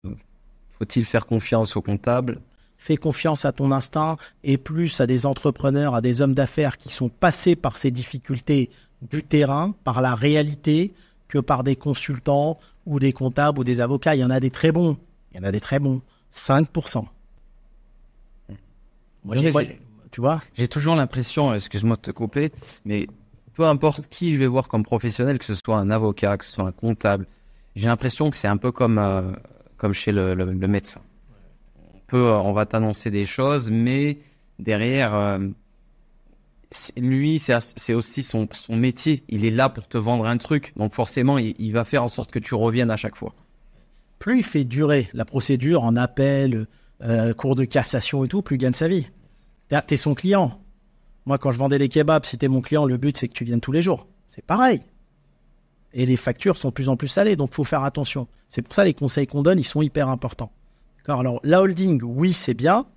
Faut-il faire confiance au comptable? Fais confiance à ton instinct et plus à des entrepreneurs, à des hommes d'affaires qui sont passés par ces difficultés du terrain, par la réalité, que par des consultants ou des comptables ou des avocats. Il y en a des très bons. 5%. Tu vois? J'ai toujours l'impression, excuse-moi de te couper, mais peu importe qui je vais voir comme professionnel, que ce soit un avocat, que ce soit un comptable, j'ai l'impression que c'est un peu comme chez le médecin. On va t'annoncer des choses, mais derrière, lui, c'est aussi son métier. Il est là pour te vendre un truc. Donc forcément, il va faire en sorte que tu reviennes à chaque fois. Plus il fait durer la procédure en appel, cours de cassation et tout, plus il gagne sa vie. T'es son client. Moi, quand je vendais des kebabs, si t'es mon client, le but, c'est que tu viennes tous les jours. C'est pareil. Et les factures sont de plus en plus salées, donc il faut faire attention. C'est pour ça les conseils qu'on donne, ils sont hyper importants. D'accord. Alors, la holding, oui, c'est bien.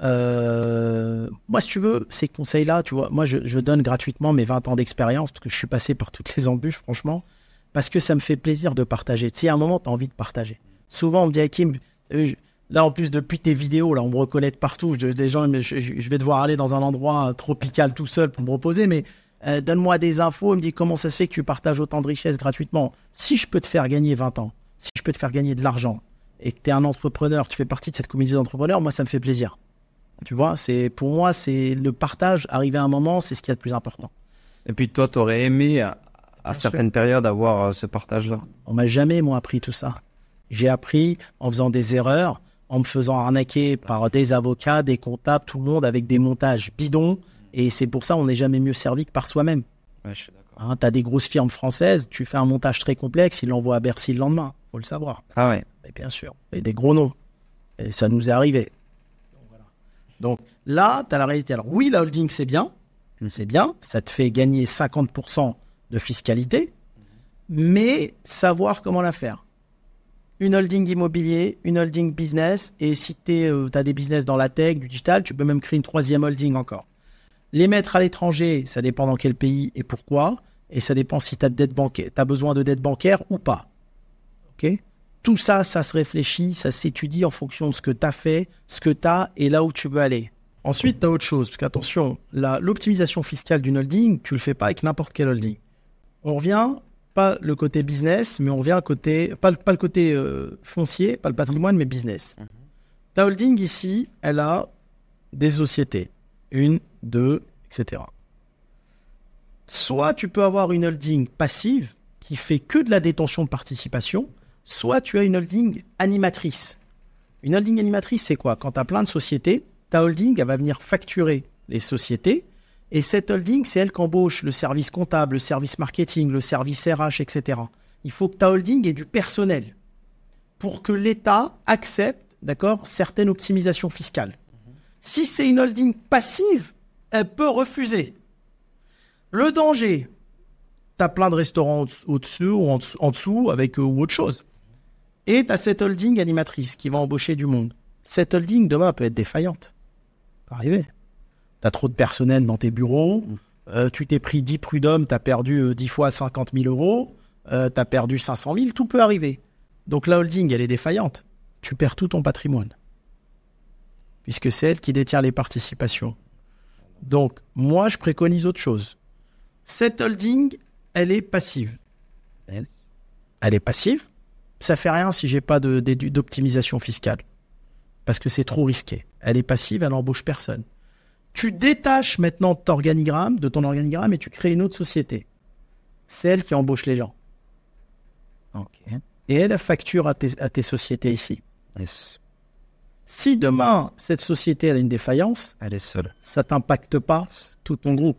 Moi, si tu veux, ces conseils-là, tu vois, moi, je donne gratuitement mes 20 ans d'expérience, parce que je suis passé par toutes les embûches, franchement, parce que ça me fait plaisir de partager. Tu sais, à un moment, tu as envie de partager. Souvent, on me dit, Hakim, là, en plus, depuis tes vidéos, là, on me reconnaît de partout. Des gens, je vais devoir aller dans un endroit tropical tout seul pour me reposer, mais donne-moi des infos. Il me dit, comment ça se fait que tu partages autant de richesses gratuitement? Si je peux te faire gagner 20 ans, si je peux te faire gagner de l'argent, et que tu es un entrepreneur, tu fais partie de cette communauté d'entrepreneurs, moi, ça me fait plaisir. Tu vois, pour moi, c'est le partage, arriver à un moment, c'est ce qu'il y a de plus important. Et puis toi, tu aurais aimé, à certaines périodes, avoir ce partage-là? On m'a jamais, moi, appris tout ça. J'ai appris en faisant des erreurs, en me faisant arnaquer par des avocats, des comptables, tout le monde avec des montages bidons. Et c'est pour ça qu'on n'est jamais mieux servi que par soi-même. Ouais, je suis d'accord. Hein, tu as des grosses firmes françaises, tu fais un montage très complexe, ils l'envoient à Bercy le lendemain. Faut le savoir. Ah ouais. Et bien sûr. Et des gros noms. Et ça nous est arrivé. Donc là, tu as la réalité. Alors oui, la holding, c'est bien. C'est bien. Ça te fait gagner 50% de fiscalité. Mais savoir comment la faire. Une holding immobilier, une holding business. Et si tu as des business dans la tech, du digital, tu peux même créer une troisième holding encore. Les mettre à l'étranger, ça dépend dans quel pays et pourquoi. Et ça dépend si tu as besoin de dette bancaire ou pas. OK ? Tout ça, ça se réfléchit, ça s'étudie en fonction de ce que tu as fait, ce que tu as et là où tu veux aller. Ensuite, tu as autre chose. Parce qu'attention, l'optimisation fiscale d'une holding, tu ne le fais pas avec n'importe quelle holding. On revient, pas le côté business, mais on revient pas le côté foncier, pas le patrimoine, mais business. Ta holding ici, elle a des sociétés. 1, 2, etc. Soit tu peux avoir une holding passive qui fait que de la détention de participation, soit tu as une holding animatrice. Une holding animatrice, c'est quoi? Quand tu as plein de sociétés, ta holding, elle va venir facturer les sociétés. Et cette holding, c'est elle qui embauche le service comptable, le service marketing, le service RH, etc. Il faut que ta holding ait du personnel pour que l'État accepte, d'accord, certaines optimisations fiscales. Si c'est une holding passive, elle peut refuser. Le danger, tu as plein de restaurants au-dessus ou en dessous avec ou autre chose. Et tu as cette holding animatrice qui va embaucher du monde. Cette holding, demain, peut être défaillante. Ça peut arriver. Tu as trop de personnel dans tes bureaux. Tu t'es pris 10 prud'hommes, tu as perdu 10 fois 50 000 euros. Tu as perdu 500 000. Tout peut arriver. Donc la holding, elle est défaillante. Tu perds tout ton patrimoine. Puisque c'est elle qui détient les participations. Donc, moi, je préconise autre chose. Cette holding, elle est passive. Elle est passive. Ça fait rien si j'ai pas d'optimisation fiscale. Parce que c'est trop risqué. Elle est passive, elle n'embauche personne. Tu détaches maintenant de ton organigramme et tu crées une autre société. C'est elle qui embauche les gens. Okay. Et elle facture à tes sociétés ici. Yes. Si demain, cette société elle a une défaillance, elle est seule. Ça ne t'impacte pas tout ton groupe.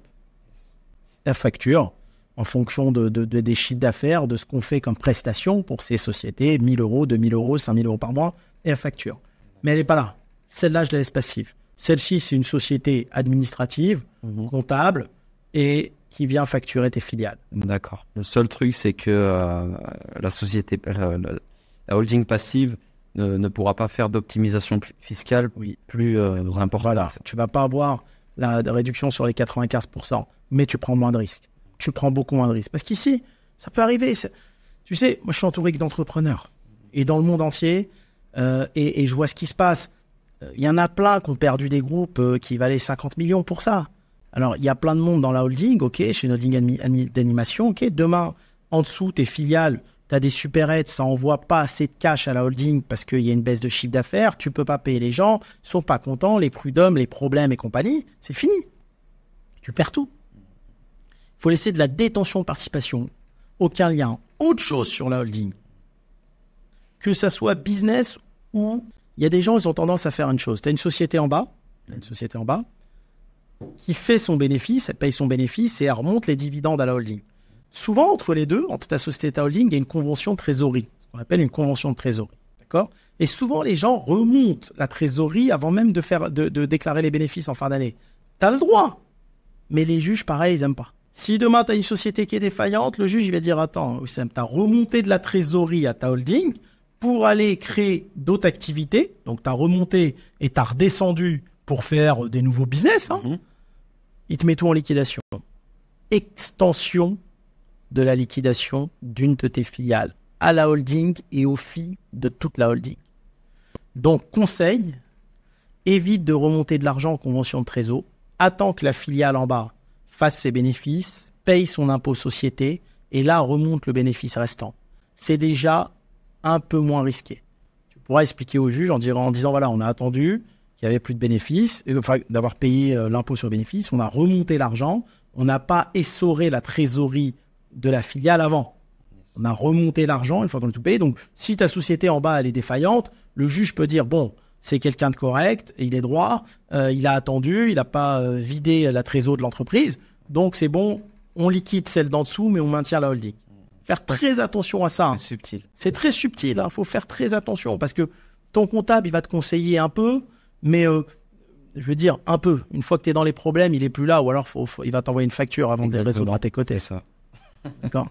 Elle facture en fonction des chiffres d'affaires, de ce qu'on fait comme prestation pour ces sociétés, 1 000 euros, 2 000 euros, 5 000 euros par mois, et elle facture. Mais elle n'est pas là. Celle-là, je la laisse passive. Celle-ci, c'est une société administrative, comptable, et qui vient facturer tes filiales. D'accord. Le seul truc, c'est que la société, la holding passive ne pourra pas faire d'optimisation fiscale plus importante. Voilà. Tu ne vas pas avoir la réduction sur les 95%, mais tu prends moins de risques. Tu prends beaucoup moins de risques. Parce qu'ici, ça peut arriver. Tu sais, moi, je suis entouré d'entrepreneurs. Et dans le monde entier, et je vois ce qui se passe. Il y en a plein qui ont perdu des groupes qui valaient 50 millions pour ça. Alors, il y a plein de monde dans la holding, ok, chez une holding d'animation, ok. Demain, en dessous, tes filiales, tu as des supérettes, ça envoie pas assez de cash à la holding parce qu'il y a une baisse de chiffre d'affaires, tu peux pas payer les gens, ils sont pas contents, les prud'hommes, les problèmes et compagnie, c'est fini. Tu perds tout. Il faut laisser de la détention de participation. Aucun lien. Autre chose sur la holding. Que ça soit business ou... Il y a des gens, ils ont tendance à faire une chose. Tu as une société en bas, qui fait son bénéfice, elle paye son bénéfice et elle remonte les dividendes à la holding. Souvent, entre les deux, entre ta société et ta holding, il y a une convention de trésorerie, ce qu'on appelle une convention de trésorerie. D'accord ? Et souvent, les gens remontent la trésorerie avant même de déclarer les bénéfices en fin d'année. Tu as le droit, mais les juges, pareil, ils n'aiment pas. Si demain, tu as une société qui est défaillante, le juge il va dire « Attends, Wissem, tu as remonté de la trésorerie à ta holding pour aller créer d'autres activités. Donc, tu as remonté et tu as redescendu pour faire des nouveaux business. Hein. Il te met tout en liquidation. Extension de la liquidation d'une de tes filiales à la holding et aux filles de toute la holding. Donc, conseil, évite de remonter de l'argent en convention de trésor. Attends que la filiale en bas fasse ses bénéfices, paye son impôt société et là, remonte le bénéfice restant. C'est déjà un peu moins risqué. Tu pourras expliquer au juge en disant voilà, on a attendu qu'il n'y avait plus de bénéfices, enfin d'avoir payé l'impôt sur le bénéfice, on a remonté l'argent, on n'a pas essoré la trésorerie de la filiale avant. On a remonté l'argent une fois qu'on a tout payé. Donc, si ta société en bas elle est défaillante, le juge peut dire bon, c'est quelqu'un de correct, il est droit, il a attendu, il n'a pas vidé la trésorerie de l'entreprise, donc c'est bon, on liquide celle d'en dessous, mais on maintient la holding. Faire très attention à ça. C'est subtil. C'est très subtil. Faut faire très attention parce que ton comptable, il va te conseiller un peu, mais je veux dire un peu. Une fois que tu es dans les problèmes, il est plus là, ou alors il va t'envoyer une facture avant de les résoudre à tes côtés. C'est ça. D'accord ?